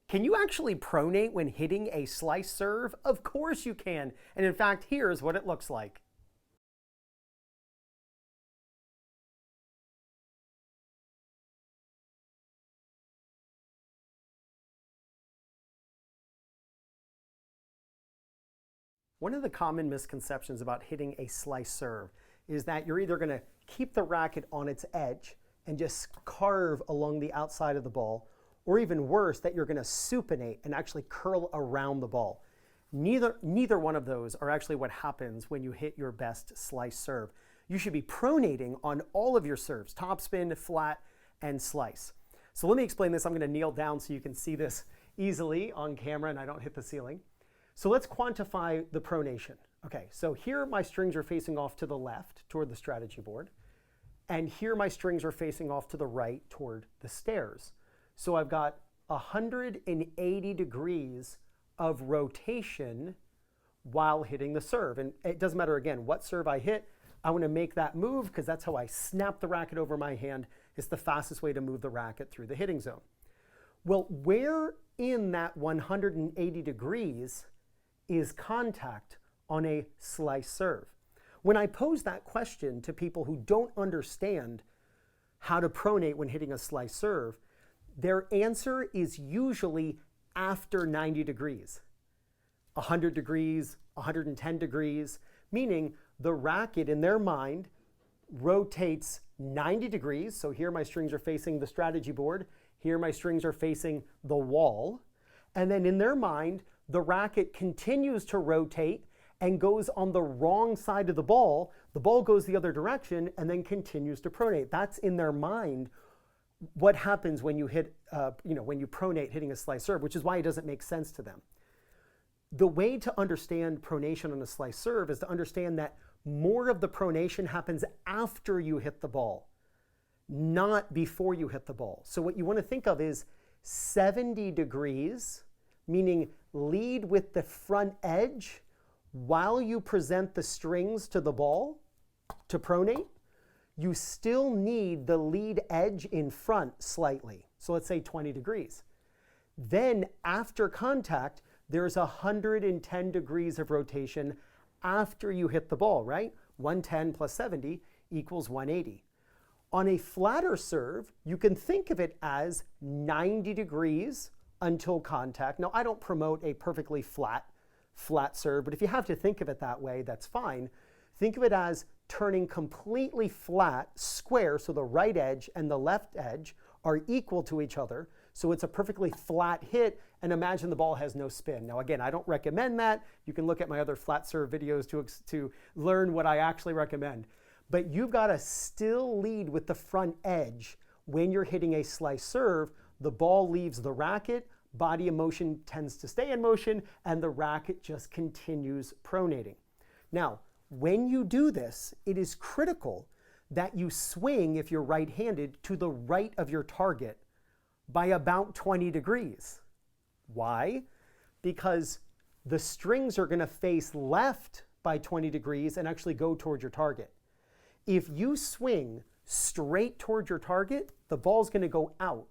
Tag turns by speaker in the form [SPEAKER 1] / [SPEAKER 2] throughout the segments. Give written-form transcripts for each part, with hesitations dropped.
[SPEAKER 1] Can you actually pronate when hitting a slice serve? Of course you can. And in fact, here's what it looks like. One of the common misconceptions about hitting a slice serve is that you're either going to keep the racket on its edge and just carve along the outside of the ball, or even worse, that you're going to supinate and actually curl around the ball. Neither one of those are actually what happens when you hit your best slice serve. You should be pronating on all of your serves, topspin, flat, and slice. So let me explain this. I'm going to kneel down so you can see this easily on camera and I don't hit the ceiling. So let's quantify the pronation. Okay, so here my strings are facing off to the left toward the strategy board, and here my strings are facing off to the right toward the stairs. So I've got 180 degrees of rotation while hitting the serve. And it doesn't matter, again, what serve I hit. I want to make that move because that's how I snap the racket over my hand. It's the fastest way to move the racket through the hitting zone. Well, where in that 180 degrees is contact on a slice serve? When I pose that question to people who don't understand how to pronate when hitting a slice serve, their answer is usually after 90 degrees. 100 degrees, 110 degrees, meaning the racket in their mind rotates 90 degrees. So here my strings are facing the strategy board. Here my strings are facing the wall. And then in their mind, the racket continues to rotate and goes on the wrong side of the ball. The ball goes the other direction and then continues to pronate. That's in their mind what happens when you hit, when you pronate hitting a slice serve, which is why it doesn't make sense to them. The way to understand pronation on a slice serve is to understand that more of the pronation happens after you hit the ball, not before you hit the ball. So what you want to think of is 70 degrees, meaning lead with the front edge while you present the strings to the ball to pronate. You still need the lead edge in front slightly. So let's say 20 degrees. Then after contact, there's 110 degrees of rotation after you hit the ball, right? 110 plus 70 equals 180. On a flatter serve, you can think of it as 90 degrees until contact. Now, I don't promote a perfectly flat serve, but if you have to think of it that way, that's fine. Think of it as turning completely flat, square, so the right edge and the left edge are equal to each other. So it's a perfectly flat hit, and imagine the ball has no spin. Now again, I don't recommend that. You can look at my other flat serve videos to learn what I actually recommend. But you've got to still lead with the front edge when you're hitting a slice serve. The ball leaves the racket, body in motion tends to stay in motion, and the racket just continues pronating. Now, when you do this, it is critical that you swing, if you're right-handed, to the right of your target by about 20 degrees. Why? Because the strings are going to face left by 20 degrees and actually go towards your target. If you swing straight towards your target, the ball's going to go out.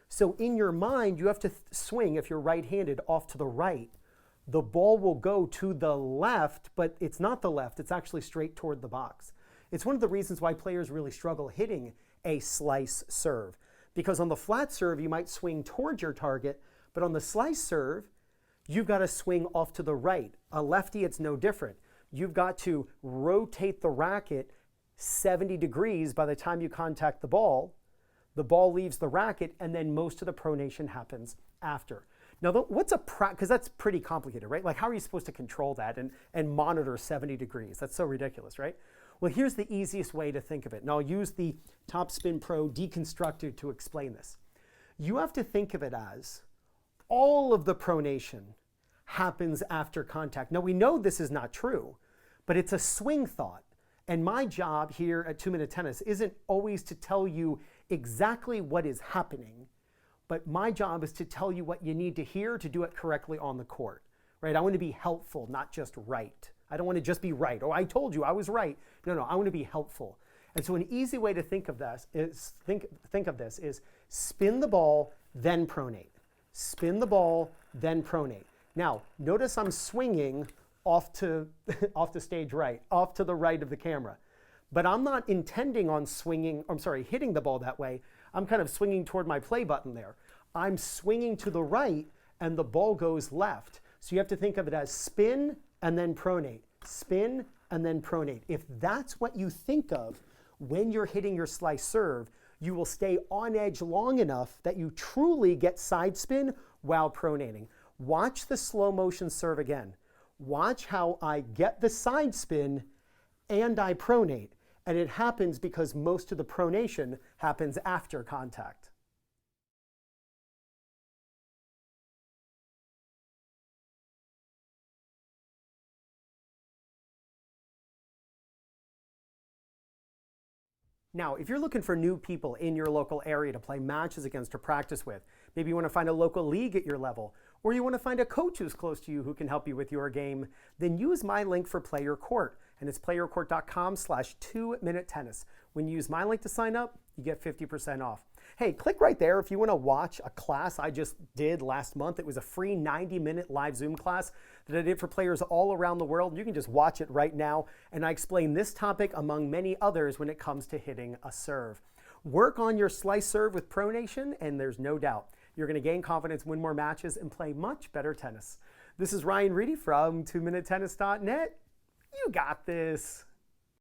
[SPEAKER 1] So in your mind, you have to swing, if you're right-handed, off to the right. The ball will go to the left, but it's not the left. It's actually straight toward the box. It's one of the reasons why players really struggle hitting a slice serve. Because on the flat serve, you might swing towards your target, but on the slice serve, you've got to swing off to the right. A lefty, it's no different. You've got to rotate the racket 70 degrees by the time you contact the ball. The ball leaves the racket, and then most of the pronation happens after. Now, what's because that's pretty complicated, right? Like, how are you supposed to control that and monitor 70 degrees? That's so ridiculous, right? Well, here's the easiest way to think of it. And I'll use the Topspin Pro deconstructor to explain this. You have to think of it as all of the pronation happens after contact. Now, we know this is not true, but it's a swing thought. And my job here at 2 Minute Tennis isn't always to tell you exactly what is happening, but my job is to tell you what you need to hear to do it correctly on the court, right? I want to be helpful, not just right. I don't want to just be right. Oh, I told you I was right. No, I want to be helpful. And so an easy way to think of this is spin the ball, then pronate. spin the ball, then pronate. Now, notice I'm swinging off to, off to stage right, off to the right of the camera. But I'm not intending on hitting the ball that way. I'm kind of swinging toward my play button there. I'm swinging to the right and the ball goes left. So you have to think of it as spin and then pronate, spin and then pronate. If that's what you think of when you're hitting your slice serve, you will stay on edge long enough that you truly get side spin while pronating. Watch the slow motion serve again. Watch how I get the side spin and I pronate. And it happens because most of the pronation happens after contact. Now, if you're looking for new people in your local area to play matches against or practice with, maybe you want to find a local league at your level, or you want to find a coach who's close to you who can help you with your game, then use my link for Play Your Court, and it's playyourcourt.com/2minutetennis. When you use my link to sign up, you get 50% off. Hey, click right there if you want to watch a class I just did last month. It was a free 90-minute live Zoom class that I did for players all around the world. You can just watch it right now, and I explain this topic among many others when it comes to hitting a serve. Work on your slice serve with Pronation, and there's no doubt you're going to gain confidence, win more matches, and play much better tennis. This is Ryan Reedy from 2minutetennis.net. You got this.